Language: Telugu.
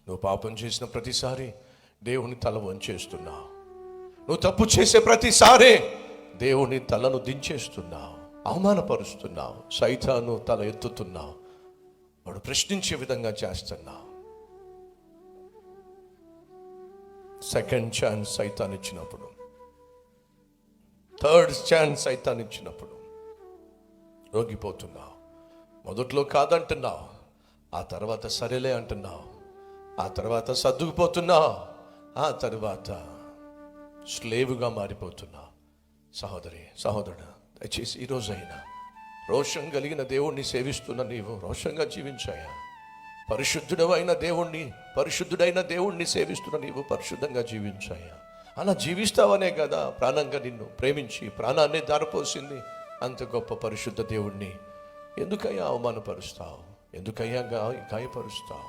నువ్వు పాపం చేసిన ప్రతిసారి దేవుని తల వంచేస్తున్నావు. నువ్వు తప్పు చేసే ప్రతిసారి దేవుని తలను దించేస్తున్నావు, అవమానపరుస్తున్నావు, సైతాను తల ఎత్తుతున్నావు, వాడు ప్రశ్నించే విధంగా చేస్తున్నావు. సెకండ్ ఛాన్స్ సైతాన్ ఇచ్చినప్పుడు, థర్డ్ ఛాన్స్ సైతాన్ ఇచ్చినప్పుడు రోగిపోతున్నావు. మొదట్లో కాదంటున్నావు, ఆ తర్వాత సరేలే అంటున్నావు, ఆ తర్వాత సర్దుకుపోతున్నావు, ఆ తర్వాత స్లేవుగా మారిపోతున్నావు. సహోదరి, సహోదరుడు, దయచేసి ఈరోజైనా రోషం కలిగిన దేవుణ్ణి సేవిస్తున్న నీవు రోషంగా జీవించాయా? పరిశుద్ధుడైన దేవుణ్ణి సేవిస్తున్న నీవు పరిశుద్ధంగా జీవించాయా? అలా జీవిస్తావనే కదా ప్రాణంగా నిన్ను ప్రేమించి ప్రాణాన్ని దారిపోసింది. అంత గొప్ప పరిశుద్ధ దేవుణ్ణి ఎందుకయ్యా అవమానపరుస్తావు? ఎందుకయ్యా గాయపరుస్తావు?